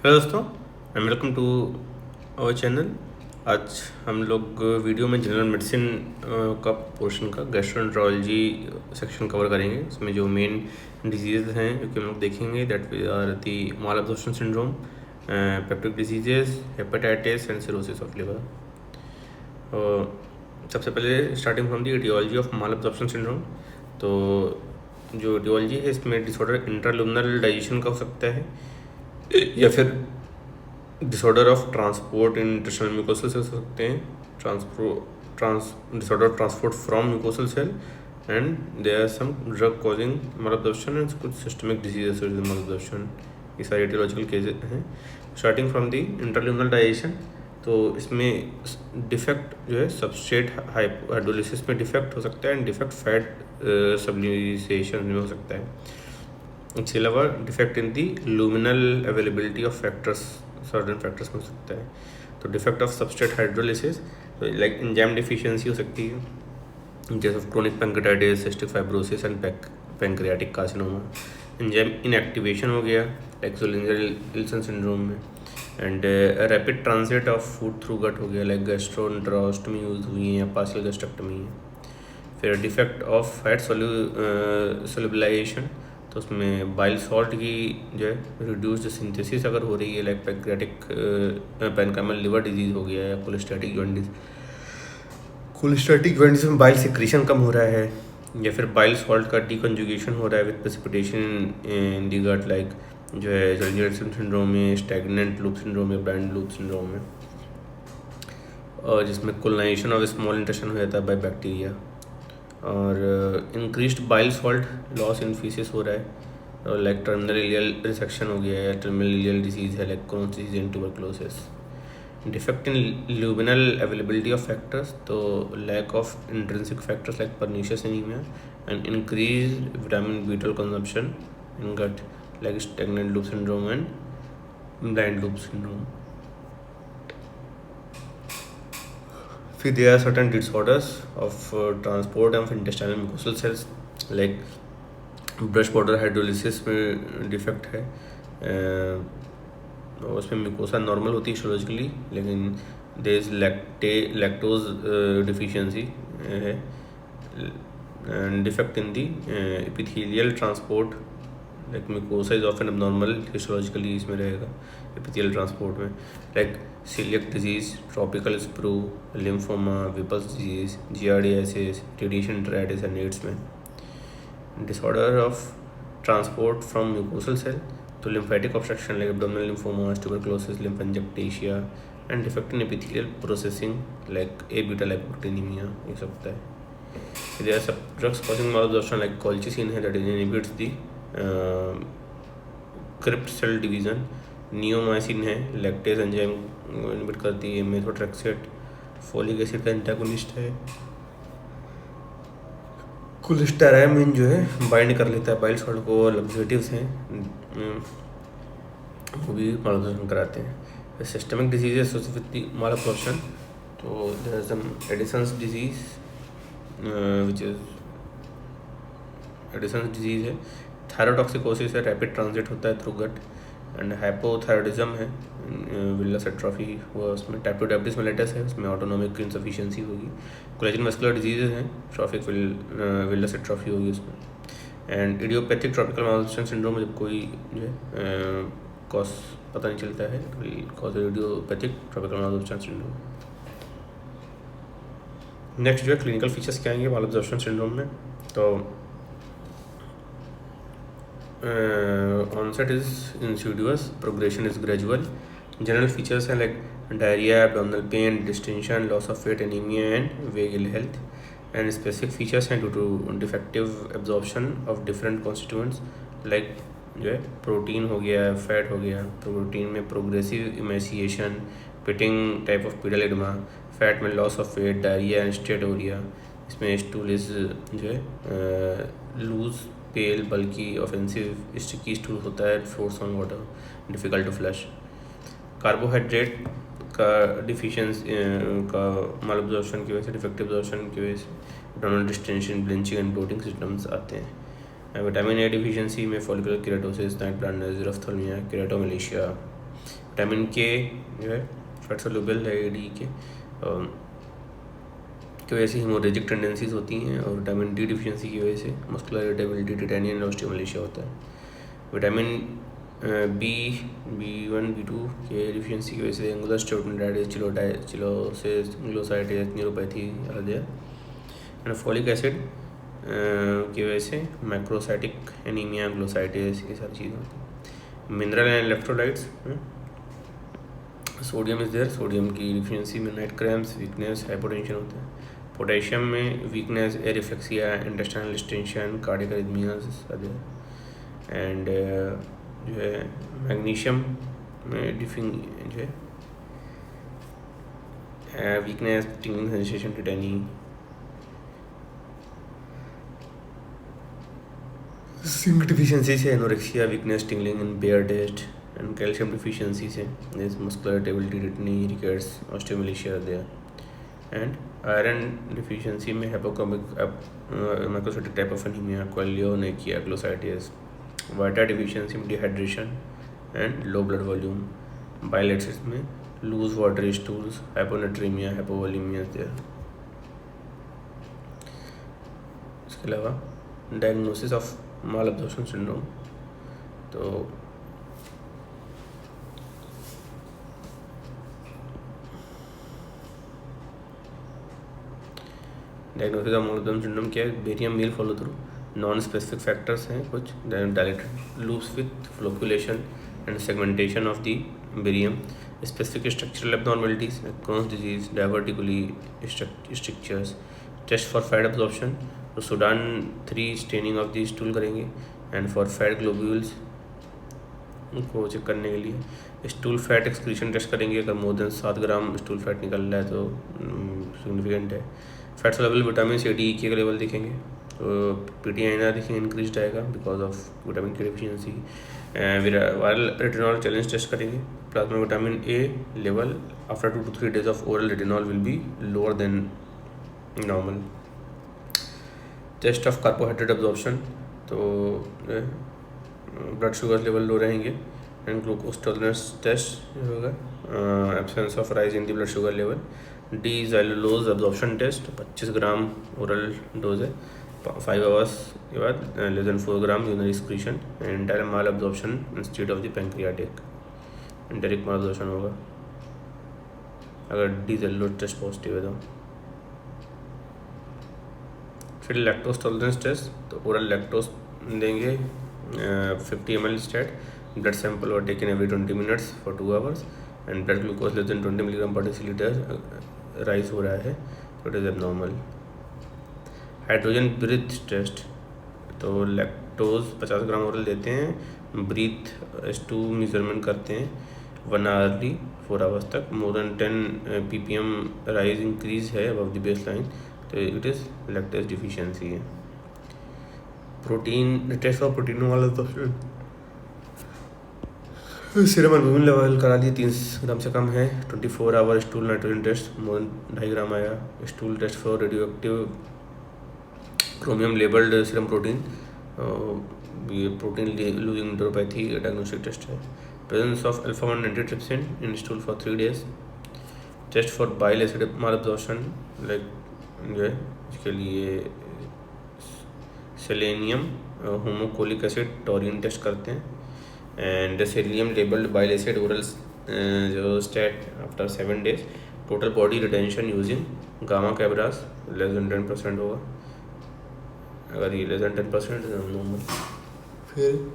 Hello दोस्तों and welcome to our channel. आज हम लोग वीडियो में जनरल मेडिसिन का पोर्शन का गैस्ट्रोएंटरोलॉजी सेक्शन कवर करेंगे। इसमें जो मेन डिजीज़ हैं जो कि हम लोग देखेंगे that are the malabsorption syndrome, peptic diseases, hepatitis and cirrhosis of liver. सबसे पहले starting from the aetiology of malabsorption syndrome. तो जो एटियोलॉजी है इसमें डिसऑर्डर इंट्राल्यूमिनल डाइजेशन का हो सकता है या फिर disorder of transport in intestinal mucosal cells हो सकते हैं, disorder of transport from mucosal cell and there are some drug causing malabsorption and कुछ systemic disease associated with malabsorption. ये सारे एटियोलॉजिकल केसेस हैं। Starting from the intraluminal digestion, तो इसमें defect जो है सबस्ट्रेट हाइड्रोलिसिस में डिफेक्ट हो सकता है एंड डिफेक्ट फैट सबलिमेशन में हो सकता है। इसके अलावा defect in the luminal availability of factors, certain factors में हो सकता है। तो defect of substrate hydrolysis like enzyme deficiency हो सकती है, जैसे chronic pancreatitis, cystic fibrosis and pancreatic carcinoma. Enzyme inactivation हो गया लाइक ज़ोलिंजर-इल्सन सिंड्रोम में। And rapid transit of food through gut हो गया लाइक गैस्ट्रोएंटेरोस्टमी यूज हुई है या पार्शियल गैस्ट्रेक्टमी है। फिर डिफेक्ट ऑफ फैट सोल्यूबलाइजेशन, तो उसमें बाइल सॉल्ट की जो है रिड्यूस्ड सिंथेसिस अगर हो रही है लाइक पैंक्रियाटिक पैनकाइमल लिवर डिजीज़ हो गया या कोलेस्टैटिक जॉन्डिस में बाइल सिक्रीशन कम हो रहा है, या फिर बाइल सॉल्ट का डीकंजुगेशन हो रहा है with precipitation in the gut like जो है ज़ोलिंजर-इल्सन सिंड्रोम में, स्टैग्नेंट लूप सिंड्रोम में, ब्लाइंड लूप सिंड्रोम में, और जिसमें कोलोनाइजेशन ऑफ स्मॉल इंटेस्टाइन हो जाता है बाय बैक्टीरिया। और increased bile salt loss in faeces हो रहा है, और लाइक टर्मिनल इलियल रिसेक्शन हो गया है, टर्मिनल इलियल डिजीज़ है like Crohn's disease and tuberculosis. Defect in luminal availability of factors, तो lack of intrinsic factors like pernicious anaemia and increase vitamin B12 consumption in gut like stagnant loop syndrome and blind loop syndrome. फिर there are certain disorders of transport of intestinal mucosal cells like brush border hydrolysis में defect है। उसमें mucosa normal होती है histologically, लेकिन there is lactose deficiency है and defect in the epithelial transport like mucosa is often abnormal histologically, इसमें रहेगा epithelial transport में like coeliac disease, tropical sprue, lymphoma, Whipple's disease, giardiasis, radiation enteritis and AIDS में। Disorder of transport from mucosal cell, तो lymphatic obstruction like abdominal lymphoma, tuberculosis, lymphangiectasia and defect in epithelial processing like abetalipoproteinaemia ये सब होता है। There are some drugs causing malabsorption like colchicine है that inhibits the crypt cell division, neomycin है lactase enzyme inhibit करती है, methotrexate folic acid का antagonist है, कोलेस्टेरामिन जो है बाइंड कर लेता है बाइल सॉल्ट को, और लग्जेटिव्स हैं वो भी मालअब्जॉर्प्शन कराते हैं। Systemic disease associated with malabsorption, तो there is some Addison's disease which is Addison's disease है, थायरोटॉक्सिकोसिस है, रैपिड ट्रांजिट होता है थ्रू गट, एंड हाइपोथायरॉइडिज्म है, विलस एट्रोफी हुआ उसमें, टाइप 2 डायबिटीज मेलिटस है उसमें ऑटोनोमिक इनसफिशिएंसी होगी, कोलेजन मस्कुलर डिजीजेज हैं, ट्रॉफिक विलस एट्रोफी होगी उसमें, and idiopathic tropical malabsorption syndrome जब कोई जो है कॉज पता नहीं चलता है, cause idiopathic tropical malabsorption syndrome. Next जो है क्लिनिकल फीचर्स क्या आएंगे मालअब्जॉर्प्शन सिंड्रोम में, तो onset is insidious, progression is gradual. General features are like diarrhea, abdominal pain, distension, loss of weight, anemia and vague ill health. And specific features हैं due to defective absorption of different constituents like जो है protein हो गया, fat हो गया, protein में progressive emaciation, pitting type of pedal oedema, fat में loss of weight, diarrhoea and steatorrhoea, इसमें स्टूल इज जो है लूज पेल बल्कि ऑफेंसिव स्टिकी स्टूल होता है, floats on water, difficult to flush. Carbohydrate का डिफिशियंस का मालअब्जॉर्प्शन की वजह से, डिफेक्टिव अब्जॉर्प्शन की वजह से abdominal distension, belching and bloating systems आते हैं। विटामिन ए डिफिशियंसी में follicular keratosis, night blindness, xerophthalmia, keratomalacia, vitamin K जो है फैट सोल्यूबल है ADE के की वजह से हीमोरेजिक टेंडेंसीज होती हैं, और विटामिन D डिफिशिएंसी की वजह से मस्कुलर इरिटेबिलिटी, टिटेनियम ऑस्टियोमलेशिया होता है। विटामिन B1 B2 के डिफिशिएंसी की वजह से एंगुलर स्टेटोडाइटिस, चिलोसिस, ग्लोसाइटिस, न्यूरोपैथी आदि। एंड फॉलिक एसिड की वजह से मैक्रोसाइटिक एनीमिया, ग्लोसाइटिस, ये सारी चीज़ें होती हैं। Mineral and electrolytes, sodium is there, sodium की डिफिशिएंसी में नाइट क्रैम्प्स, वीकनेस, हाइपोटेंशन होता है। पोटेशियम में weakness, areflexia, intestinal distension, cardiac arrhythmias आदि। एंड जो है मैग्नीशियम में जो है weakness, tingling sensation, tetany. Zinc deficiency से anorexia, weakness, tingling in bare test. And calcium deficiency से muscular irritability, tetany, rickets, osteomalacia there. And iron deficiency में macrocytic type of anaemia, koilonychia, glossitis. Water deficiency में dehydration and low blood volume. Bile acids में loose water stools, hyponatraemia, hypovolaemia there. इसके अलावा diagnosis of malabsorption syndrome, तो diagnosis of malabsorption syndrome क्या है? Barium meal follow through, non specific factors हैं कुछ, dilated loops with flocculation and segmentation of the barium, specific structural abnormalities, Crohn's disease, diverticuli structures. Test for fat absorption, तो Sudan 3 staining of the stool करेंगे। And for fat globules को check करने के लिए stool fat excretion test करेंगे। अगर more than 7 gram stool fat निकल रहा है तो सिग्निफिकेंट है। Fats level, vitamin C, D के लेवल देखेंगे, तो PTINR देखेंगे इंक्रीज आएगा because of vitamin K deficiency. Viral retinol challenge test करेंगे। Plasma vitamin A level after 2 to 3 days of oral retinol will be lower than normal. Test of carbohydrate absorption, तो blood sugar level low रहेंगे। And glucose tolerance test होगा, absence of rise in the blood sugar level. D xylose absorption test, 25 gram oral dose है, 5 hours के बाद less than 4 gram urinary excretion. And direct malabsorption instead of the pancreatic, direct malabsorption होगा अगर D xylose test positive है तो। फिर lactose tolerance test, तो oral lactose देंगे 50 ml स्टैट। ब्लड सैंपल और taken every 20 minutes for 2 hours। And blood glucose less than 20 mg/dL rise हो रहा है तो it is abnormal. Hydrogen breath test, तो लैक्टोज 50 ग्राम ओरल देते हैं, ब्रीथ H2 मेजरमेंट करते हैं 1 hourly 4 hours तक। मोर देन 10 ppm राइज इंक्रीज है अबव द बेस लाइन, तो इट इज़ लैक्टेज डिफिशिएंसी है। प्रोटीन टेस्ट फॉर प्रोटीन वाला तो सीरम एल्बुमिन लेवल करा दिए 3 ग्राम से कम है। 24 hour stool nitrogen test more than 2.5 gram आया। Stool test for radioactive chromium labelled serum protein, ये protein losing neuropathy diagnostic test है। Presence of alpha one antitrypsin in stool for 3 days। Test for bile acid malabsorption, like जो है इसके लिए selenium, homocholic acid, taurine test करते हैं। And selenium labelled bile acid oral जो stat after 7 days। Total body retention using gamma कैब्रास less than 10% होगा, अगर ये लेस देन 10% नॉर्मल। फिर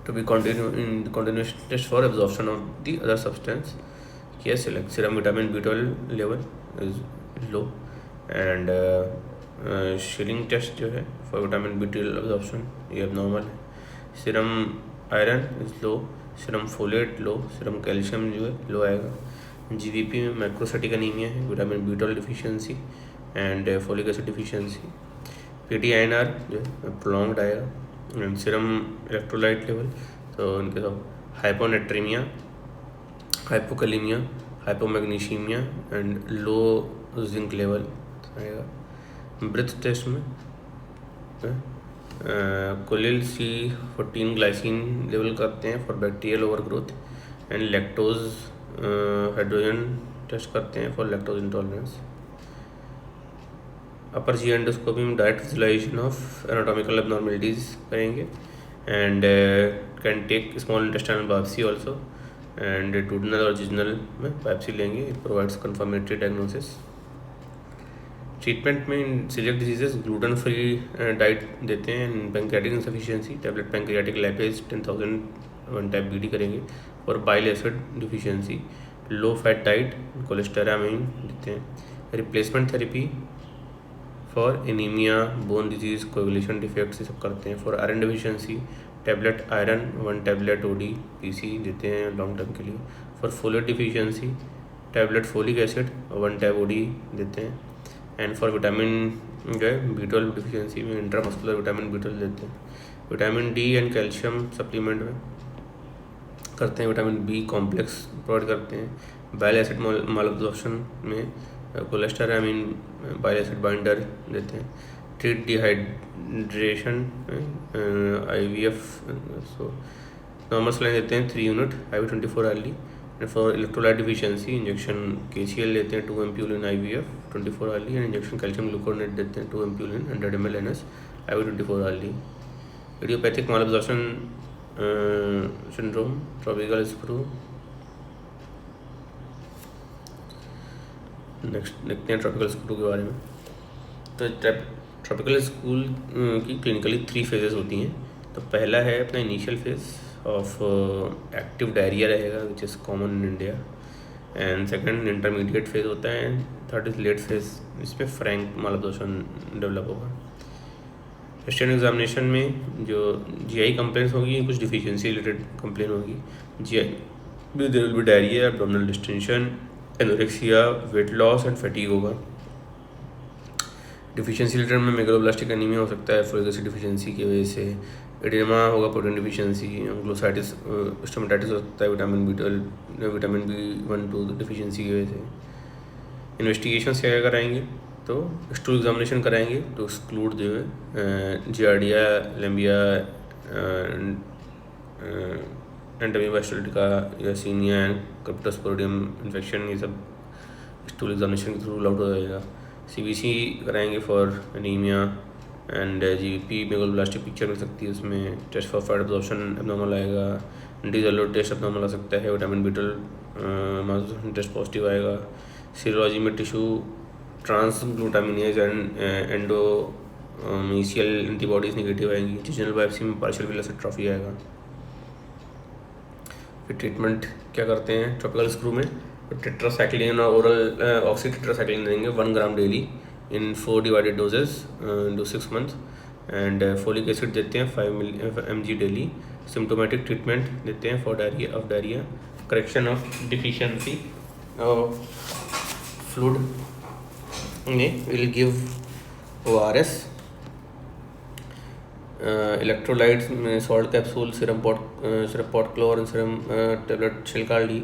to be continuous test for absorption of the other substance. Yes, like serum vitamin B12 level is low, and Schilling test जो है for vitamin B12 absorption ये abnormal है। serum iron is low, serum folate low, serum calcium जो है low आएगा। GVP में macrocytic anaemia है, vitamin B12 deficiency and folic acid deficiency. PTINR जो है प्रोलॉन्ग्ड आएगा। एंड सीरम इलेक्ट्रोलाइट लेवल, तो इनके सब hyponatraemia, hypokalaemia, hypomagnesaemia and low zinc level आएगा। ब्रेथ टेस्ट में कोलिल C14 ग्लाइसिन लेवल करते हैं for bacterial overgrowth and lactose hydrogen test करते हैं for lactose intolerance. Upper G endoscopy में direct visualisation of anatomical abnormalities करेंगे and can take small intestinal biopsy also and duodenal और jejunal में biopsy लेंगे। It provides confirmatory diagnosis. Treatment में coeliac diseases gluten free diet देते हैं। Pancreatic insufficiency tablet pancreatic lipase 10,000 one type BD करेंगे। और bile acid deficiency low fat diet cholestyramine देते हैं। Replacement therapy for anaemia bone disease coagulation defects ये सब करते हैं। For iron deficiency tablet iron 1 tablet OD PC देते हैं लॉन्ग टर्म के लिए। For folate deficiency tablet folic acid 1 tab OD देते हैं। एंड फॉर विटामिन जो है B12 डिफिशियंसी में इंट्रामस्कुलर विटामिन B12 देते हैं। Vitamin D and calcium supplement में करते हैं। विटामिन B कॉम्प्लेक्स प्रोवाइड करते हैं। बाइल एसिड मालअब्जॉर्प्शन में कोलेस्टेरामाइन बाइल एसिड बाइंडर देते हैं। Treat dehydration IVF so normal saline देते हैं 3 unit IV 24 hourly. And for electrolyte deficiency injection KCl लेते हैं 2 ampoule in IVF 24 hourly and injection calcium gluconate देते हैं 2 ampoule in 100 ml NS IV 24 hourly. Idiopathic malabsorption syndrome tropical sprue. Next देखते हैं tropical sprue के बारे में। तो ट्रॉपिकल स्कूल की क्लिनिकली 3 फेजेस होती हैं। तो पहला है अपना initial phase of active diarrhoea रहेगा which is common in India. And second intermediate phase होता है। थर्ड इज लेट फेज, इसमें फ्रैंक मालअब्जॉर्प्शन डेवलप होगा। क्वेश्चन एग्जामिनेशन में जो GI कंप्लेंट्स होगी कुछ डिफिशियंसी रिलेटेड कंप्लेन होगी। GI में there will be diarrhoea, abdominal distension, anorexia, weight loss and fatigue होगा। डिफिशियंसी रिलेटेड में मेगालोब्लास्टिक एनीमिया हो सकता है फोलिक एसिड डिफिशियंसी की वजह से। एडिमा होगा प्रोटीन डिफिशियंसी। ग्लोसाइटिस स्टोमेटाइटिस हो सकता है vitamin B12 vitamin B1 2 deficiency की वजह से। इन्वेस्टिगेशन क्या कराएंगे तो स्टूल एग्जामिनेशन कराएंगे टू एक्सक्लूड जो है giardia, lamblia, entamoeba histolytica, yersinia and cryptosporidium infection ये सब स्टूल एग्जामिनेशन के थ्रू रूल आउट हो जाएगा। CBC कराएंगे for anaemia and GBP megaloblastic picture मिल सकती है उसमें। Test for fat absorption abnormal आएगा। डिजलो टेस्ट एब्नॉर्मल आ सकता है। विटामिन B12 टेस्ट पॉजिटिव आएगा। सीरोलॉजी में tissue transglutaminase and endomysial antibodies negative आएंगी। जिजनल बायोप्सी में पार्शियल विलस एट्रोफी आएगा। फिर ट्रीटमेंट क्या करते हैं ट्रॉपिकल स्क्रू में टेट्रासाइक्लिन और ओरल ऑक्सीटेट्रासाइक्लिन देंगे 1 gram daily in 4 divided doses into 6 months. And folic acid देते हैं 5 mg डेली। सिम्टोमेटिक ट्रीटमेंट देते हैं for diarrhoea. Correction of deficiency fluid में विल गिव ORS। इलेक्ट्रोलाइट्स में salt capsule, syrup pot chlor, syrup tablet शिल्कार्डी।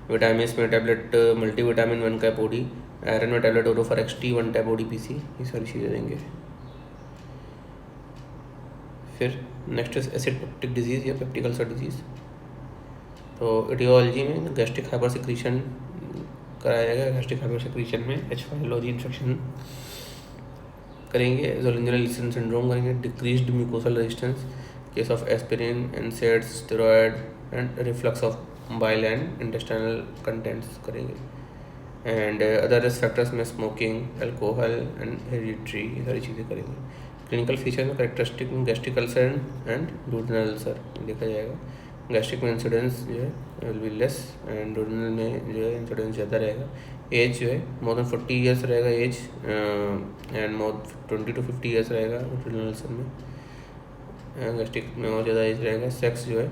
Vitamin में tablet multivitamin 1 cap OD। Iron में tablet ओरोफर XT 1 tap OD PC। ये सारी चीज़ें देंगे। फिर next is acid peptic disease या पेप्टिक अल्सर डिजीज़। तो एटियोलॉजी में गैस्ट्रिक हाइपर सिक्रीशन कराया जाएगा। गैस्ट्रिक हाइपर सिक्रीशन में H. pylori इन्फेक्शन करेंगे। जोलिंजरल सिंड्रोम करेंगे। Decreased mucosal resistance case of aspirin, NSAIDs, steroid and reflux of bile and intestinal contents करेंगे। And other risk factors में smoking, alcohol and hereditary ये सारी चीज़ें करेंगे। क्लिनिकल फीचर में कैरेक्टरिस्टिक में gastric ulcer and duodenal ulcer देखा जाएगा। गैस्ट्रिक में इंसिडेंस जो है will be less and duodenal में जो है इंसिडेंस ज़्यादा रहेगा। एज जो है मोर देन 40 ईयर्स रहेगा age and more 20 to 50 years रहेगा डूडेनल अल्सर में। गैस्ट्रिक में और ज़्यादा एज रहेगा। सेक्स जो है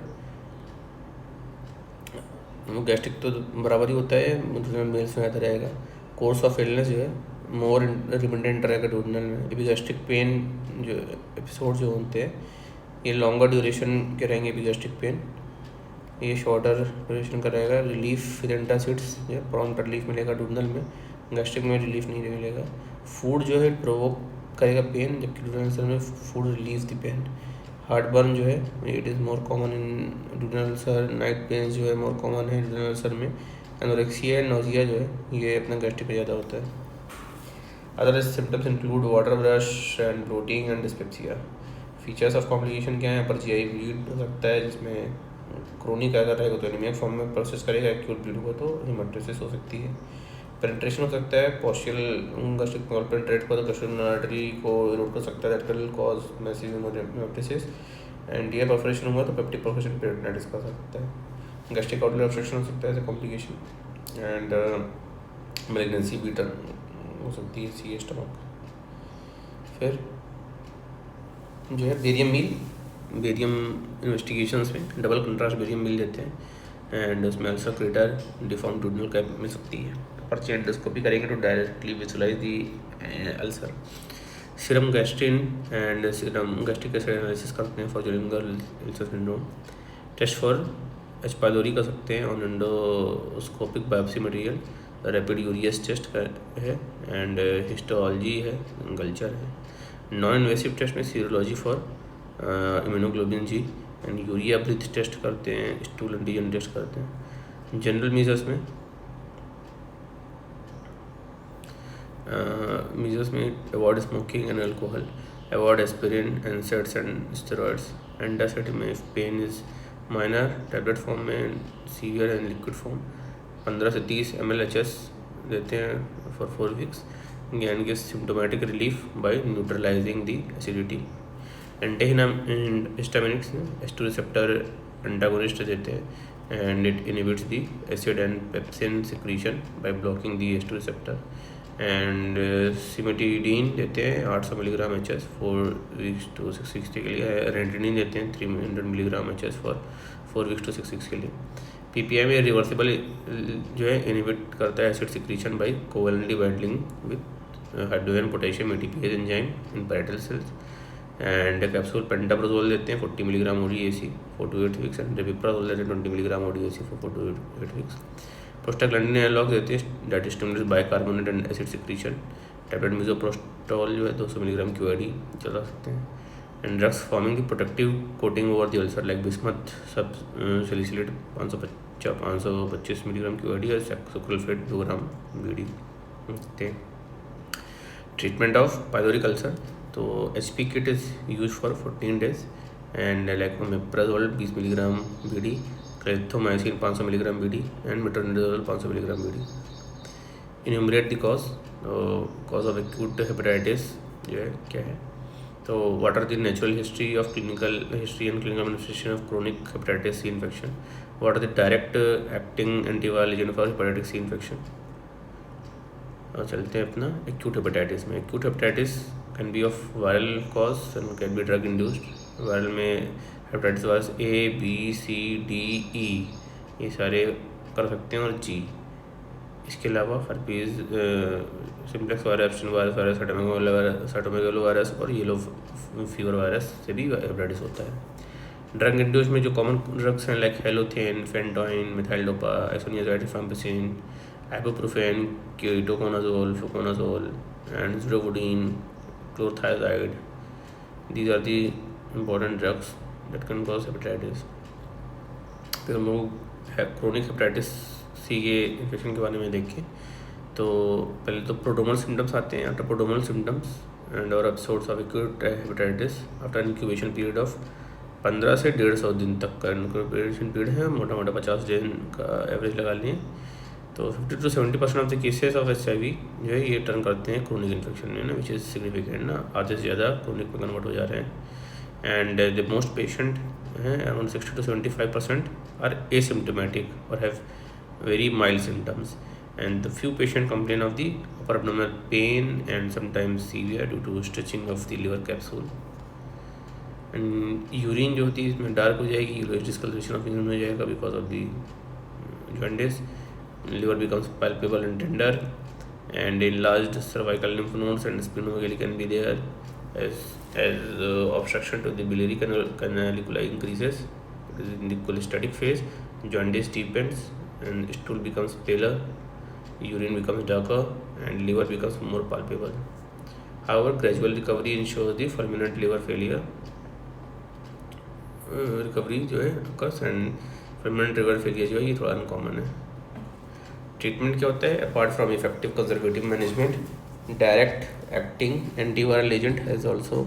गैस्ट्रिक तो बराबर ही होता है, डूडेनल मेल्स में ज़्यादा रहेगा। कोर्स ऑफ इलनेस जो है मोर रिमिडेंट रहेगा डूडेनल में। एपिगैस्ट्रिक पेन जो एपिसोड जो होते हैं ये लॉन्गर ड्यूरेशन के रहेंगे। एपिगैस्ट्रिक पेन ये शॉर्टर ड्यूरेशन का रहेगा। रिलीफ विद एंटासिड्स या प्रॉम्प्ट रिलीफ मिलेगा डूडेनल में। गैस्ट्रिक में रिलीफ नहीं मिलेगा। फूड जो है प्रोवोक करेगा पेन, जबकि ड्यूडेनल अल्सर में food relieve the pain. Heartburn जो है it is more common in duodenal ulcer. Night pain जो है मोर कॉमन है ड्यूडेनल अल्सर में। एनोरेक्सिया एंड नोजिया जो है ये अपना गैस्ट्रिक में ज़्यादा होता है। Other symptoms include water brash and bloating and dyspepsia. Features of complication क्या है? पर जीआई ब्लीड हो सकता है, जिसमें क्रोनिक अगर रहेगा तो एनीमिक फॉर्म में प्रोसेस करेगा, एक्यूट ब्लीड होगा तो हेमेटोसिस हो सकती है। पेनिट्रेशन हो सकता है, पॉस्टियल गैस्ट्रिक वॉल पेनिट्रेट को तो गैस्ट्रोइंटेस्टाइनल आर्टरी को इरोड कर सकता है, that will cause massive haematemesis. And ये परफोरेशन हुआ तो पेप्टिक परफोरेशन पेरिटोनाइटिस का सकता है। गैस्ट्रिक आउटलेट ऑब्स्ट्रक्शन हो सकता है as a complication. And malignancy भी हो सकती है सी स्टमक। फिर जो है बेरियम इन्वेस्टिगेशंस में डबल कंट्रास्ट बेरियम मिल देते हैं एंड उसमें ulcer crater deformed duodenal cap मिल सकती है। पर्ची एंडोस्कोपी करेंगे तो directly visualise the ulcer. Serum gastrin and serum gastric acid analysis करते हैं फॉर ड्यूरिंगल ulcer syndrome. Test for H pylori कर सकते हैं on endoscopic biopsy material. Rapid urease test है एंड हिस्टोलॉजी है, कल्चर है। नॉन इन्वेसिव टेस्ट में serology for immunoglobulin G and urea breath test करते हैं, स्टूल एंटीजन टेस्ट करते हैं। जनरल मीजर्स में avoid smoking and alcohol, avoid aspirin NSAIDs and steroids. Antacid में if pain is minor, tablet form में, severe and liquid form. 15 से 30 ml HS देते हैं for 4 weeks and gives symptomatic relief by neutralising the acidity. Antihistaminics H2 receptor antagonist देते हैं and it inhibits the acid and pepsin secretion by blocking the H2 receptor. And cimetidine देते हैं 800 milligram HS 4 weeks to 6 weeks के लिए। Ranitidine देते हैं 300 milligram HS for 4 weeks to 6 weeks के लिए। PPI में रिवर्सिबल जो है इनहिबिट करता है acid secretion by covalently binding with hydrogen potassium ATPase enzyme in parietal cells. And capsule pantoprazole देते हैं 40 milligram ODAC 4 to 8 weeks and rabeprazole देते हैं 20 milligram ODAC for 4 to 8 weeks. Prostaglandin analogue देते हैं that stimulates bicarbonate and acid secretion. Tablet misoprostol जो है 200 milligram QID चला सकते हैं। And drugs forming the protective coating over the ulcer like bismuth subsalicylate 525 milligram QID और sulphate 2 gram BD देते हैं। ट्रीटमेंट ऑफ पाइलोरिक अल्सर तो HP kit is use for 14 days and lansoprazole 20 milligram BD, clarithromycin 500 milligram BD and metronidazole 500 milligram BD। Enumerate the cause of acute hepatitis जो है क्या है? तो what are the natural history and clinical manifestation of chronic hepatitis C infection? What are the direct acting antiviral agent for hepatitis C infection? और चलते हैं अपना acute hepatitis में। Acute hepatitis can be of viral cause and can be drug induced. Viral में hepatitis virus A B C D E ये सारे कर सकते हैं और G। इसके अलावा herpes simplex virus, Epstein virus, cytomegalo virus और येलो फीवर वायरस से भी हेपेटाइटिस होता है। ड्रग इंड्यूस में जो कॉमन ड्रग्स हैं like halothane, phenytoin, methyldopa, isoniazid, rifampicin, ibuprofen, ketoconazole, fluconazole, and zidovudine, chlorothiazide. These are the important drugs that can cause hepatitis. फिर हम लोग क्रोनिक हेपेटाइटिस C के इन्फेक्शन के बारे में देखें तो पहले तो प्रोड्रोमल सिम्टम्स आते हैं। आफ्टर प्रोड्रोमल सिम्टम्स एंड और episodes of acute hepatitis after incubation period of 15 से 150 दिन तक का इंक्यूबेशन पीरियड है, मोटा मोटा 50 दिन का एवरेज लगा लिए। तो 50 to 70% of the cases of HIV जो है ये टर्न करते हैं क्रोनिक इन्फेक्शन में ना, विच इज़ सिग्निफिकेंट ना, आधे से ज़्यादा क्रोनिक में कन्वर्ट हो जा रहे हैं। एंड द मोस्ट पेशेंट हैं अराउंड 60 to 75% आर एसिम्टोमेटिक और have very mild symptoms and the few patient complain of the upper abdominal pain and sometimes severe due to stretching of the liver capsule. And urine जो होती है इसमें dark हो जाएगी, uric discolouration of urine हो जाएगा because of the jaundice. Liver becomes palpable and tender, and enlarged cervical lymph nodes and splenomegaly can be there as obstruction to the biliary canaliculi increases. It is in the cholestatic phase. Jaundice deepens and stool becomes paler, urine becomes darker, and liver becomes more palpable. However, gradual recovery ensures the fulminant liver failure recovery जो है occurs and fulminant liver failure जो है ये थोड़ा uncommon है। Treatment क्या होता है? Apart from effective conservative management, direct acting antiviral agent has also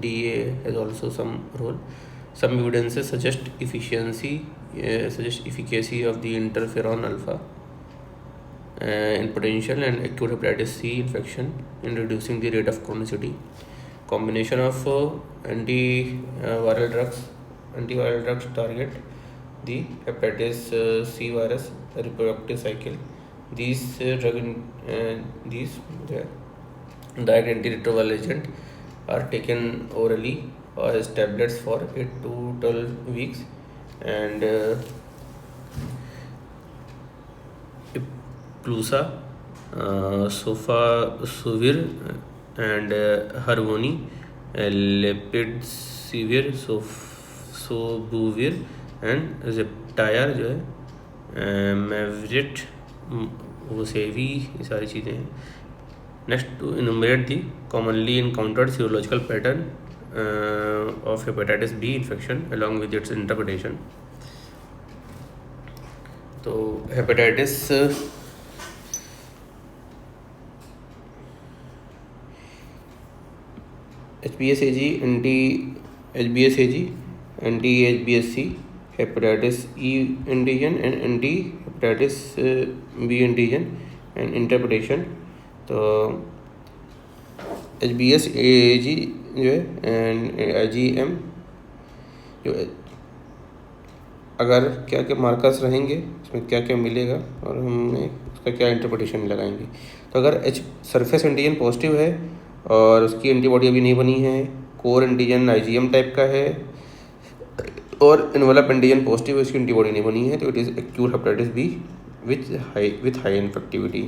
DA has also some role. Some evidences suggest efficacy of the interferon alpha in potential and acute hepatitis C infection in reducing the rate of chronicity. Combination of antiviral drugs target the hepatitis C virus reproductive cycle. These direct antiretroviral agent are taken orally or as tablets for 8 to 12 weeks, and Ipclusa, Sofosbuvir, and Harvoni, Lepidosivir, Sofosbuvir and Zeptire जो है Mavrit, Vosevi, ये सारी चीज़ें हैं। Next, to enumerate the commonly encountered serological pattern of hepatitis B infection along with its interpretation. तो hepatitis HBsAg, anti-HBsAg, anti-HBsC, hepatitis E antigen and anti-hepatitis B antigen and interpretation। तो HBsAg जो है and IgM जो अगर क्या क्या markers रहेंगे, इसमें क्या क्या मिलेगा और हमने उसका क्या इंटरप्रिटेशन लगाएंगे। तो अगर सरफेस एंटीजन पॉजिटिव है और उसकी एंटीबॉडी अभी नहीं बनी है, कोर एंटीजन IgM टाइप का है और इनवेलप एंटीजन पॉजिटिव है, उसकी एंटीबॉडी नहीं बनी है, तो it is acute hepatitis B with high infectivity.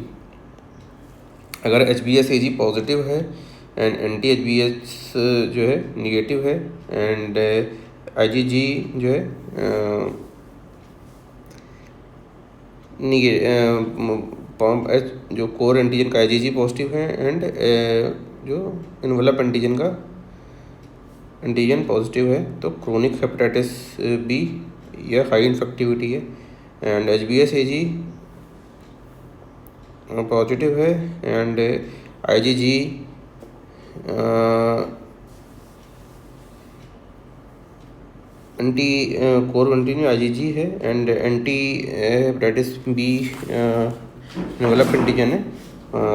अगर HBsAg पॉजिटिव है एंड anti-HBs जो है निगेटिव है एंड IgG जो है जो कोर एंटीजन का IgG पॉजिटिव है एंड जो इनवेलप एंटीजन का एंटीजन पॉजिटिव है, तो क्रोनिक हेपेटाइटिस बी या हाई इन्फेक्टिविटी है। एंड HBsAg पॉजिटिव है and IgG anti core continue IgG है and anti hepatitis B envelope antigen है,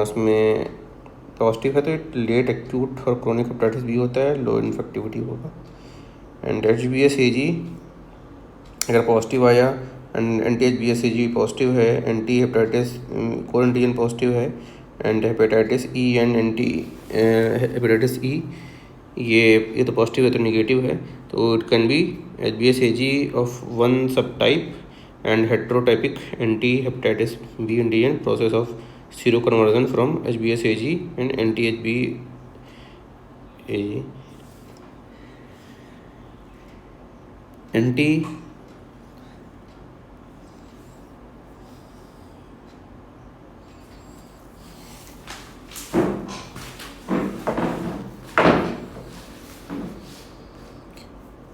उसमें पॉजिटिव है, तो लेट एक्यूट और क्रोनिक हेपेटाइटिस बी होता है, लो इन्फेक्टिविटी होगा। एंड HBsAg अगर पॉजिटिव आया एंड anti-HBsAg पॉजिटिव है, anti hepatitis core antigen positive है and hepatitis E and anti hepatitis E ये तो पॉजिटिव है तो निगेटिव है, तो it can be HBsAg of one subtype and heterotypic anti hepatitis B antigen process of seroconversion from HBsAg and anti-HBsAg।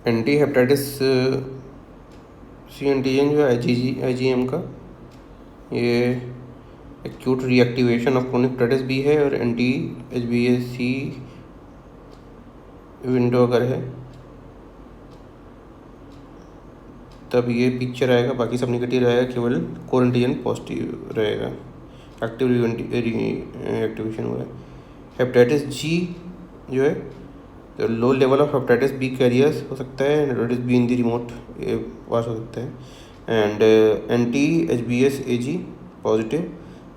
Anti hepatitis C antigen जो है IgM का, ये acute reactivation of chronic hepatitis B है और anti-HBsC window अगर है तब ये पिक्चर आएगा, बाकी सब निगेटिव रहेगा, केवल कोर एंटीजन पॉजिटिव रहेगा, एक्टिव रीएक्टिवेशन हुआ है। हेपेटाइटिस जी जो है तो low level of hepatitis B carriers हो सकता है, hepatitis B in the remote past हो सकता है एंड anti-HBsAg पॉजिटिव,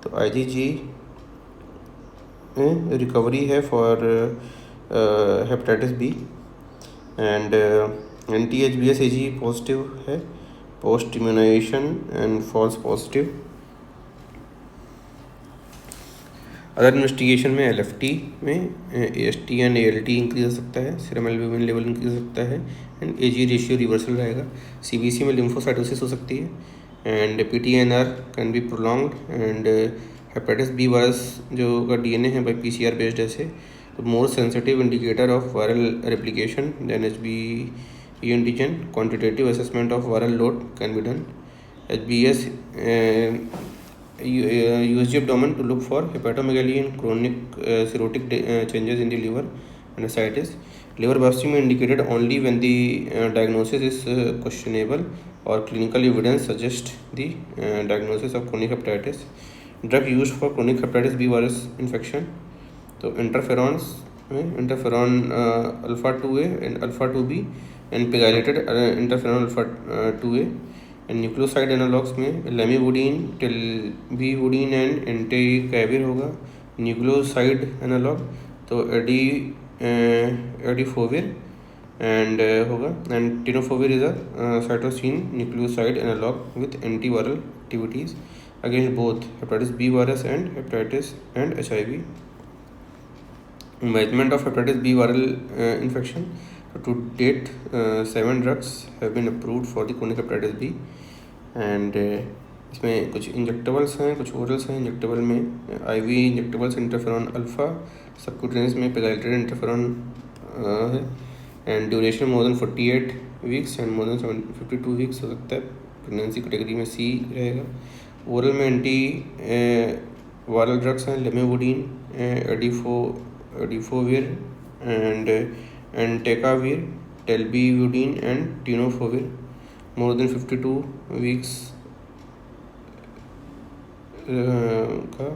तो IgG रिकवरी है for hepatitis B and anti-HBsAg positive है post immunization and false positive. Other investigation में LFT में AST एंड ALT इंक्रीज हो सकता है, सीरम एल्ब्यूमिन लेवल इंक्रीज हो सकता है एंड AG रेशियो रिवर्सल रहेगा। CBC में लिम्फोसाइटोसिस हो सकती है and PTNR can be prolonged and hepatitis B virus जो का DNA है बाई PCR बेस्ड ऐसे तो more sensitive indicator of viral replication than HBE antigen, quantitative assessment of viral load can be done. HBS USG abdomen to look for hepatomegaly and chronic cirrhotic changes in the liver and ascites. Liver biopsy may indicated only when the diagnosis is questionable or clinical evidence suggests the diagnosis of chronic hepatitis. Drug used for chronic hepatitis B virus infection. तो interferons में interferon alpha 2A and alpha 2B and pegylated interferon alpha 2A and nucleoside analogues में lamivudine, telbivudine and entecavir होगा. Nucleoside analogue तो adefovir and होगा. And tenofovir is a cytosine nucleoside analogue with antiviral activities against both hepatitis B virus and hepatitis and HIV. Management of hepatitis B viral infection. To date, 7 drugs have been approved for the chronic hepatitis B and इसमें कुछ injectables हैं, कुछ orals हैं. Injectable में IV injectables interferon alpha, subcutaneous में pegylated interferon है and duration more than 48 weeks and more than 52 weeks हो सकता है. प्रेगनेंसी कैटेगरी में C रहेगा. ओरल में एंटी वायरल ड्रग्स हैं lamivudine, adefovir and entecavir, telbivudine and tenofovir. More than 52 weeks का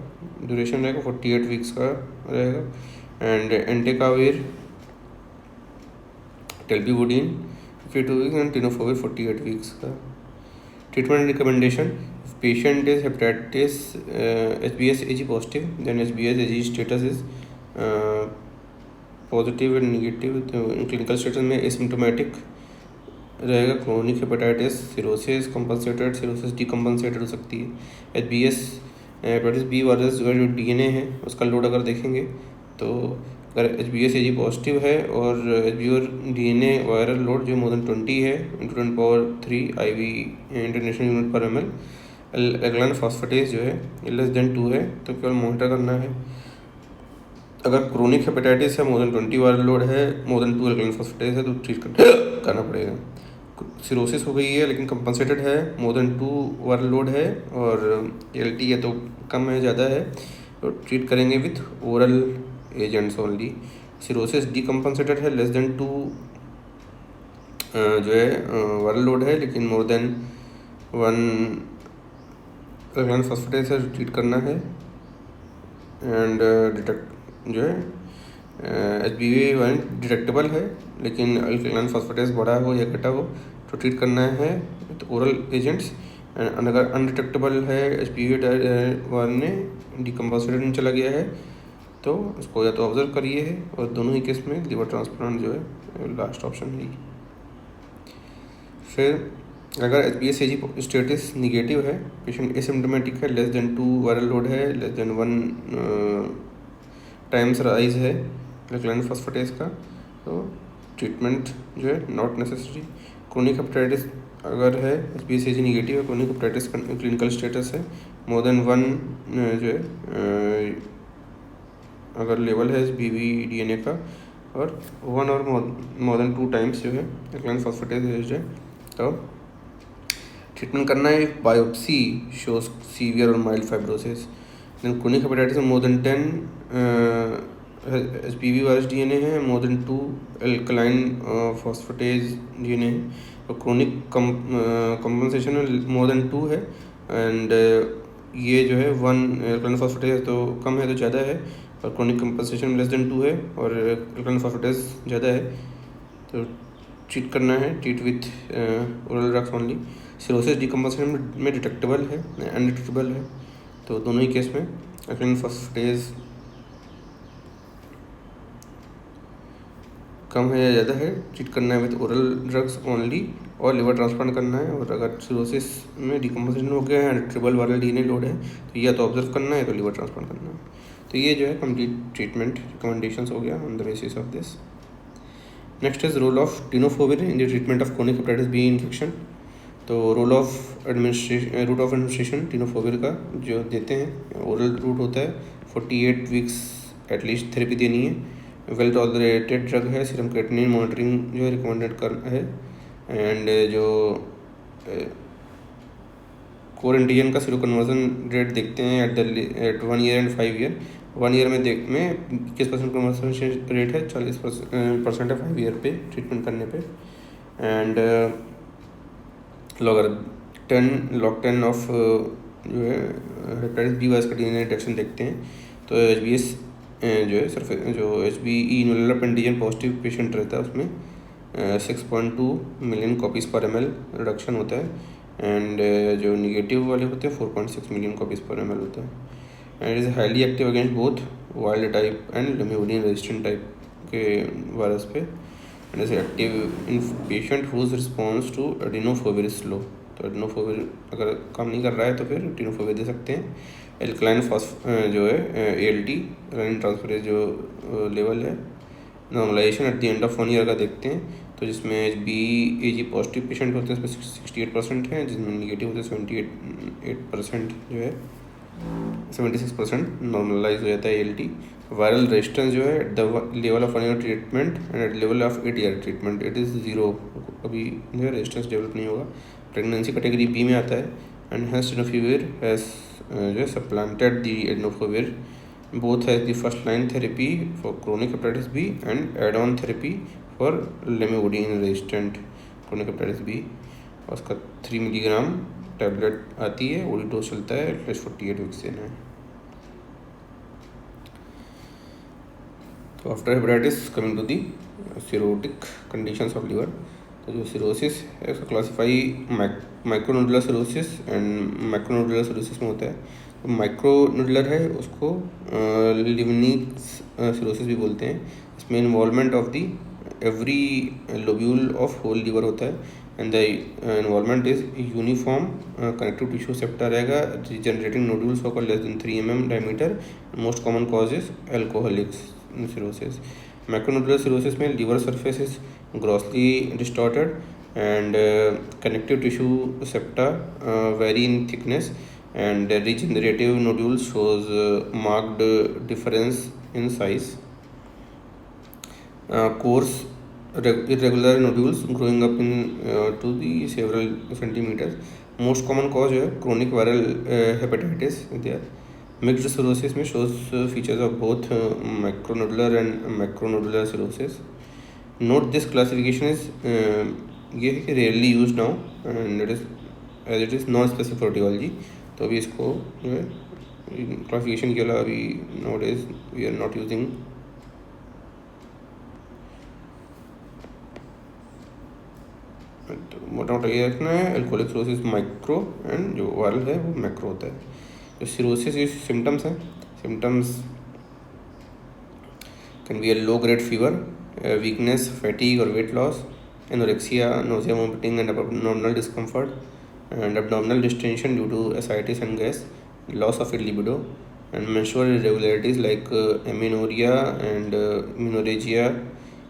ड्यूरेशन रहेगा, 48 वीक्स का रहेगा. And entecavir, telbivudine 52 weeks and tenofovir 48 weeks का. Treatment recommendation. Patient is hepatitis HBs AG positive, then HBs AG status is positive and negative. तो clinical status में asymptomatic रहेगा. Chronic hepatitis, cirrhosis, compensated cirrhosis, decompensated हो सकती है. HBs hepatitis B virus जो DNA है उसका लोड अगर देखेंगे तो अगर HBs AG पॉजिटिव है और HBs DNA वायरल लोड जो मोर देन 20 है × 10³ IV इंटरनेशनल यूनिट पर ml. एल्कलाइन फॉस्फेटेज जो है लेस देन 2 है तो केवल मॉनिटर करना है. अगर क्रोनिक हेपेटाइटिस है, मोर देन 20 वायरल लोड है, मोर देन 2 एल्कलाइन फॉस्फेटेज है तो ट्रीट करना पड़ेगा. सिरोसिस हो गई है लेकिन कंपनसेटेड है, मोर देन 2 वायरल लोड है और LT है तो कम है ज़्यादा है तो ट्रीट करेंगे with oral agents only. Cirrhosis decompensated है, लेस देन 2 जो है वायरल लोड है लेकिन मोर देन 1 एल्कलाइन फॉस्फेटेज है ट्रीट करना है. एंड डिटेक्ट जो है HBV डिटेक्टेबल है लेकिन एल्कलाइन फॉस्फेटेज बढ़ा हो या घटा हो तो ट्रीट करना है तो ओरल एजेंट्स. एंड अगर अनडिटेक्टेबल है HBV ने डीकम्पोजिटेड में चला गया है तो उसको या तो ऑब्जर्व करिए है और दोनों ही केस में लिवर ट्रांसप्लांट जो है लास्ट ऑप्शन है. फिर अगर HBs AG स्टेटस निगेटिव है, पेशेंट एसिम्टोमेटिक है, लेस देन 2 वायरल लोड है, लेस देन 1 टाइम्स राइज है एल्कलाइन फॉस्फेटेज का तो ट्रीटमेंट जो है नॉट नेसेसरी. क्रोनिक हेपेटाइटिस अगर है HBs AG निगेटिव है, क्रोनिक हेपेटाइटिस क्लिनिकल स्टेटस है, मोर देन 1 जो है अगर लेवल है HBV DNA का और 1 और मोर देन 2 टाइम्स जो है एल्कलाइन फॉस्फेटेज है तो ट्रीटमेंट करना है. बायोप्सी शोज सीवियर और mild fibrosis. Then chronic hepatitis में more than 10 HBV virus DNA है, more than 2 alkaline phosphatase DNA है और क्रोनिक कंपनसेशन में मोर देन 2 है एंड ये जो है 1 एल्कलाइन फॉस्फेटेज तो कम है तो ज़्यादा है और क्रोनिक कंपनसेशन में लेस देन 2 है और एल्कलाइन फॉस्फेटेज ज़्यादा है तो ट्रीट करना है. Treat with oral drugs only. Cirrhosis decomposition में डिटेक्टेबल है, अनडिटेक्टेबल है तो दोनों ही केस में एल्कलाइन फॉस्फेटेज कम है या ज़्यादा है ट्रीट करना है विथ ओरल ड्रग्स ओनली और लिवर ट्रांसप्लांट करना है. और अगर सिरोसिस में डीकम्पोजिशन हो गया है, अनडिटेक्टेबल वायरल DNA लोड है तो या तो ऑब्जर्व करना है तो लिवर ट्रांसप्लांट करना है. तो ये जो है कंप्लीट ट्रीटमेंट रिकमेंडेशंस हो गया on the basis of this. Next is role of tenofovir in the treatment of chronic hepatitis B infection. तो रूट ऑफ एडमिनिस्ट्रेशन टेनोफोविर का जो देते हैं ओरल रूट होता है, 48 वीक्स एटलीस्ट थेरेपी देनी है वेल टॉलरेटेड ड्रग है। सीरम क्रिएटिनिन मॉनिटरिंग जो है रिकमेंडेड कर है। एंड जो कोर एंटीजन का सीरो कन्वर्जन रेट देखते हैं at 1 year and 5 year. 1 year में 21% कन्वर्जन रेट है, 40% है 5 ईयर पे ट्रीटमेंट करने पे। एंड लॉग 10 ऑफ जो है हेपेटाइटिस बी वायरस का डीएनए डिटेक्शन देखते हैं। तो HBS जो है सिर्फ जो HBE nuclear antigen positive patient रहता है उसमें 6.2 मिलियन कॉपीज़ पर ml रिडक्शन होता है। एंड जो निगेटिव वाले होते हैं 4.6 मिलियन कॉपीज़ पर ml होता है। And is highly active against both wild type and lamivudine resistant type के वायरस पे। And is active in patient whose response to adefovir is low. तो एडिनोफोविर अगर काम नहीं कर रहा है तो फिर एडिनोफोविर दे सकते हैं। एल्कलाइन जो है ALT एलाइन ट्रांसफरेज जो लेवल है normalisation at the end of 1 year का देखते हैं। तो जिसमें HBeAg पॉजिटिव पेशेंट होते हैं इसमें 68% हैं, जिसमें निगेटिव होते हैं 78% जो है 76% नॉर्मलाइज हो जाता है ALT। वायरल रेजिस्टेंस जो है at the level of 1 year treatment and at level of 8 year treatment it is 0। अभी जो है रेजिस्टेंस डेवलप नहीं होगा। प्रेगनेंसी कैटेगरी B में आता है। एंड हैज टेनोफिविर हैज जो है supplanted the adefovir. Both has the first line therapy for chronic hepatitis B and add on therapy for lamivudine resistant chronic hepatitis B। और उसका 3 milligram tablet आती है, OD dose चलता है, एटलीस्ट 48 वीक्स देना है। तो after hepatitis coming to the cirrhotic conditions of liver. तो जो सिरोसिस है उसको classify micronodular cirrhosis and macronodular cirrhosis में होता है। तो माइक्रोनोडुलर है उसको लिवनिक सिरोसिस भी बोलते हैं। इसमें involvement of the every lobule of whole liver होता है। And the involvement is uniform connective tissue septa रहेगा, generating nodules for less than 3 mm diameter. Most common cause is alcoholic cirrhosis. Macronodular cirrhosis में liver surface is grossly distorted and connective tissue septa vary in thickness and regenerative nodule shows marked difference in size. Coarse irregular nodules growing up in to the several centimeters. Most common cause है chronic viral hepatitis there. Mixed cirrhosis में shows features of both micronodular and macronodular cirrhosis. Note this classification is ये है कि rarely use now and it is as it is non specific for aetiology. तो अभी इसको जो है classification के अलावा अभी nowadays we are not using. तो मोटा मोटा ये रखना है, एल्कोहलिक सिरोसिस माइक्रो एंड जो वायरल है वो मैक्रो होता है। जो सिरोसिस ये सिम्टम्स हैं, symptoms can be A low grade fever, weakness, fatigue or weight loss, anorexia, nausea, vomiting and abdominal discomfort, and abdominal distension due to ascites and gas, loss of libido, and menstrual irregularities like amenorrhea and menorrhagia,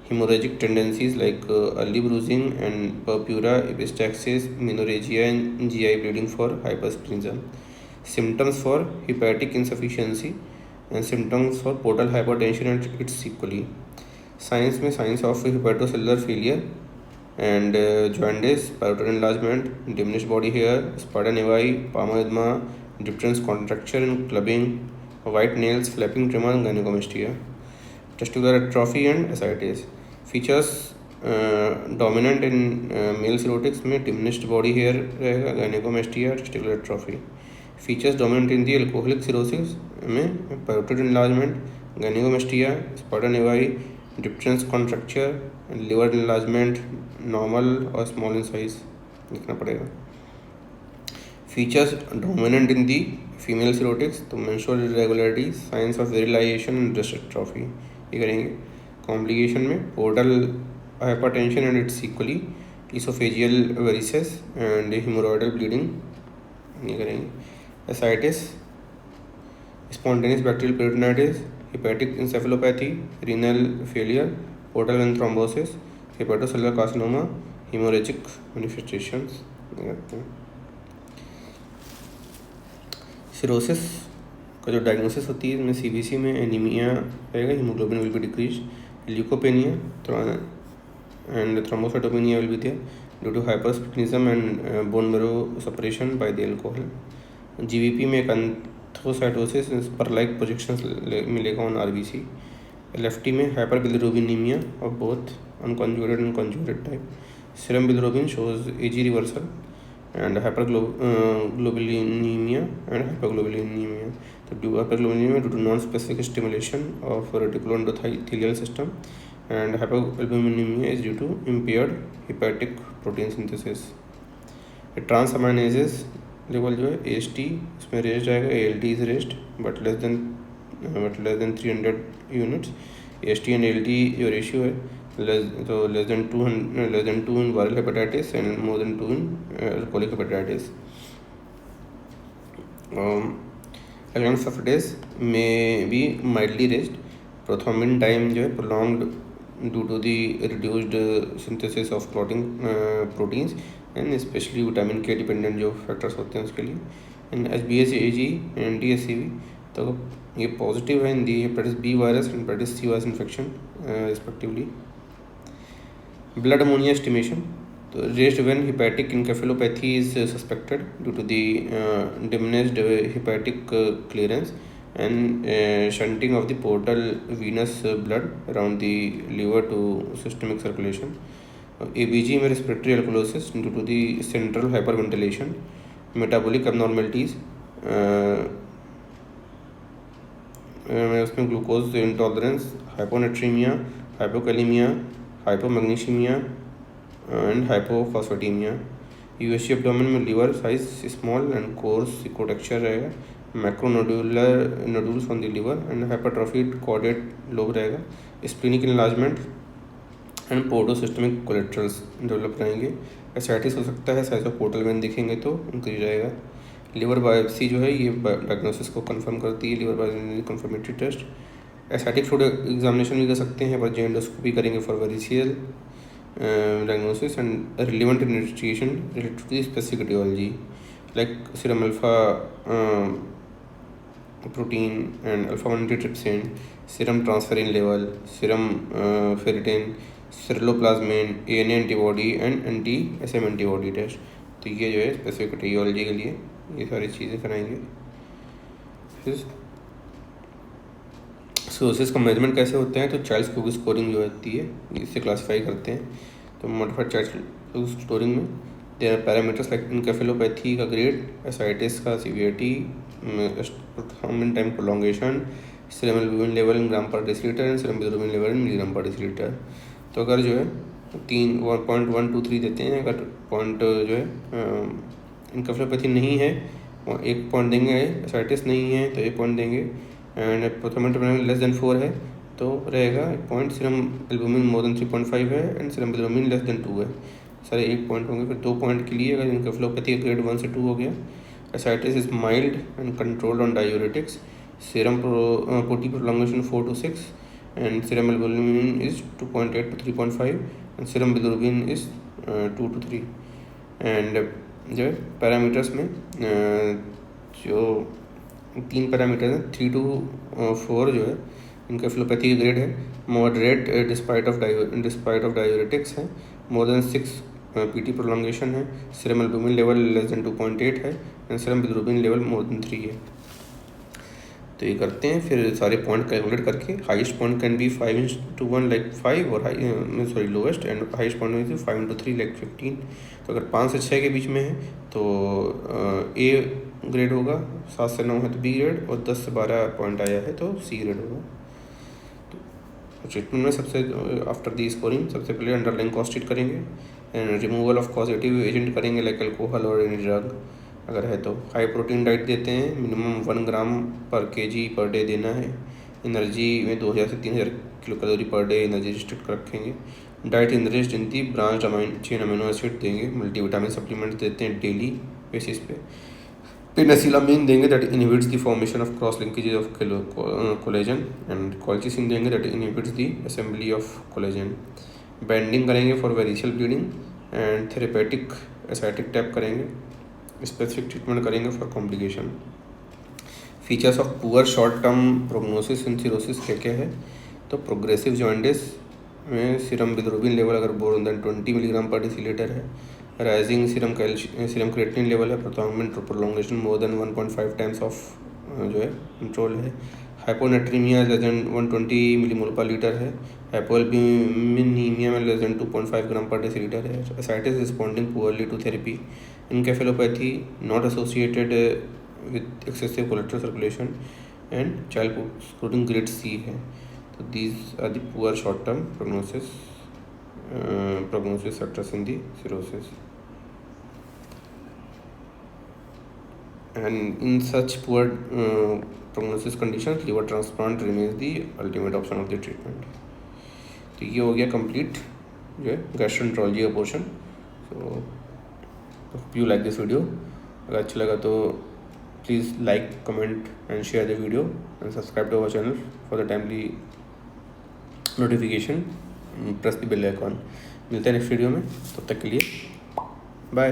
hemorrhagic tendencies like early bruising and purpura, epistaxis, menorrhagia and GI bleeding for hypersplenism. Symptoms for hepatic insufficiency and symptoms for portal hypertension and its sequelae. Signs में signs of hepatocellular failure and jaundice, parotid enlargement, diminished body hair, spider naevi, palmar oedema, difference contracture and clubbing, white nails, flapping tremor, gynaecomastia, testicular atrophy and ascites. Features dominant in male cirrhotics में diminished body hair रहेगा, gynaecomastia, testicular atrophy. Features dominant in the alcoholic cirrhosis में parotid enlargement, gynaecomastia, spider naevi, difference contracture, liver enlargement, normal और small in size लिखना पड़ेगा। Features dominant in the female cirrhotics तो menstrual irregularity, signs of virilization and breast atrophy ये करेंगे। Complication में portal hypertension and its equally, oesophageal varices and haemorrhoidal bleeding ये करेंगे। Ascites, spontaneous bacterial peritonitis, hepatic encephalopathy, renal failure, portal vein thrombosis, hepatocellular carcinoma, hemorrhagic manifestations। Cirrhosis का जो diagnosis होती है इसमें CBC में एनीमिया रहेगा, haemoglobin will be decrease, leukopenia, and thrombocytopenia will be there due to hypersplenism and bone marrow suppression by the alcohol. GVP में एंथ्रोसाइटोसिस पर like projections मिलेगा ऑन आरबीसी. LFT में hyperbilirubinemia of both unconjugated and conjugated type. Serum bilirubin shows AG reversal and hyperglobulinemia and hyperglobulinemia. So hyperglobulinemia due to non-specific stimulation of reticuloendothelial system, and hyperalbuminemia is due to impaired hepatic protein synthesis. Transaminases level जो है AST इसमें raised आएगा, ALT is raised but less than 300 units. AST and ALT जो ratio है less then 2 in viral hepatitis and more than 2 in alcoholic hepatitis. Algangliophosphatidylisis may be mildly raised. Prothrombin time जो है prolonged due to the reduced synthesis of clotting proteins and especially vitamin K dependent जो factors होते हैं उसके लिए. And HBsAg and DSCV तो ये positive है in the hepatitis B virus and hepatitis C virus infection respectively. Blood ammonia estimation तो raised when hepatic encephalopathy is suspected due to the diminished hepatic clearance and shunting of the portal venous blood around the liver to systemic circulation. ABG में respiratory alkalosis due to the central hyperventilation. metabolic abnormalities उसमें glucose intolerance, hyponatraemia, hypokalaemia, hypomagnesaemia and hypophosphataemia. USG abdomen में liver size small and coarse echotexture रहेगा. Macronodules on the liver and hypertrophied caudate lobe रहेगा. Splenic enlargement and portosystemic collaterals develop रहेंगे. Ascites हो सकता है, size of portal vein दिखेंगे तो increase रहेगा. लिवर बायोप्सी जो है ये डायग्नोसिस को कंफर्म करती है, liver biopsy confirmatory test. Ascitic fluid examination भी कर सकते हैं पर जेंडोस्कोपी करेंगे for variceal diagnosis and relevant investigation related to the specific etiology like serum alpha protein and alpha 1 antitrypsin, serum transferrin level, serum ferritin, caeruloplasmin, ANA antibody and anti-SM antibody test. तो ये जो है specific etiology के लिए ये सारी चीज़ें कराएंगे. फिर सोर्सेज का मेजरमेंट कैसे होते हैं तो चाइल्ड क्यूब स्कोरिंग जो होती है इससे क्लासीफाई करते हैं. तो मॉडिफाइड चाइल्ड क्यूब स्कोरिंग में there are parameters like encephalopathy का ग्रेड, एसाइटिस का severity, thrombin time prolongation, serum albumin level in gram per decilitre and serum bilirubin level in milligram per decilitre. तो अगर जो है 3.123 देते हैं, अगर पॉइंट जो है एन्केफेलोपैथी नहीं है 1 पॉइंट देंगे, एसाइटिस नहीं है तो 1 पॉइंट देंगे, एंड प्रोथ्रोम्बिन लेस देन 4 है तो रहेगा 1 point. Serum albumin more than 3.5 है and serum bilirubin less than 2 है, सारे 1 पॉइंट होंगे. फिर 2 पॉइंट के लिए अगर एन्केफेलोपैथी ग्रेड 1 से 2 हो गया, ascites is mild and controlled on diuretics, serum PT prolongation 4 to 6 and serum albumin is 2.8 to 3.5 and serum bilirubin is 2 to 3. And जो है पैरामीटर्स में जो 3 पैरामीटर हैं 3 to 4 जो है एन्केफेलोपैथी की ग्रेड है. मॉडरेट डिस्पाइट ऑफ डायूरेटिक्स है, मोर देन 6 PT प्रोलॉन्गेशन है, serum albumin level less than 2.8 है and serum bilirubin level more than 3 है. तो ये करते हैं फिर सारे पॉइंट कैलकुलेट करके. Highest point can be 5:1 like 5 और lowest and highest point 5:3 like 15. तो अगर 5 से 6 के बीच में है तो A ग्रेड होगा, 7 से 9 है तो B ग्रेड और 10 से 12 पॉइंट आया है तो C ग्रेड होगा. तो ट्रीटमेंट में सबसे आफ्टर दी स्कोरिंग सबसे पहले अंडरलाइन कॉज ट्रीट करेंगे and removal of causative agent करेंगे लाइक अल्कोहल और एनी ड्रग अगर है तो. हाई प्रोटीन डाइट देते हैं, मिनिमम 1 ग्राम पर kg पर डे देना है. एनर्जी में 2000 से 3000 kilo calorie per day energy restrict रखेंगे. Diet enriched in the branch chain amino acid देंगे. मल्टीविटामिन सप्लीमेंट देते हैं डेली बेसिस पे. पेनिसिलामिन देंगे that inhibits the formation of cross linkages of collagen and colchicine देंगे that inhibits the assembly of collagen. Banding करेंगे for variceal bleeding and therapeutic ascitic tap करेंगे. Specific treatment करेंगे for complication. Features of poor short term prognosis in cirrhosis क्या क्या है तो progressive jaundice में serum bilirubin level अगर more then 20 milligram per decilitre है, राइजिंग सीरम क्रिएटिनिन लेवल है, prolongation more than 1.5 times of जो है कंट्रोल है, हाइपोनेट्रीमिया लेस देन 120 मिलीमोल पर लीटर है, हाइपोएल्बुमिनीमिया में लेस देन 2.5 ग्राम पर डेसीलीटर है, ascites responding poorly to therapy, encephalopathy not associated with excessive cholesterol circulation and Child scoring grade C है. तो these are the poor short term prognosis factors in the cirrhosis. And in such poor prognosis conditions, liver transplant remains the ultimate option of the treatment. तो ये हो गया complete जो है gastroenterology का portion. So you like this video. अगर अच्छा लगा तो please like, comment and share the video and subscribe to our channel for the timely notification. Press the bell icon. मिलते हैं नेक्स्ट वीडियो में. तब तक के लिए बाय.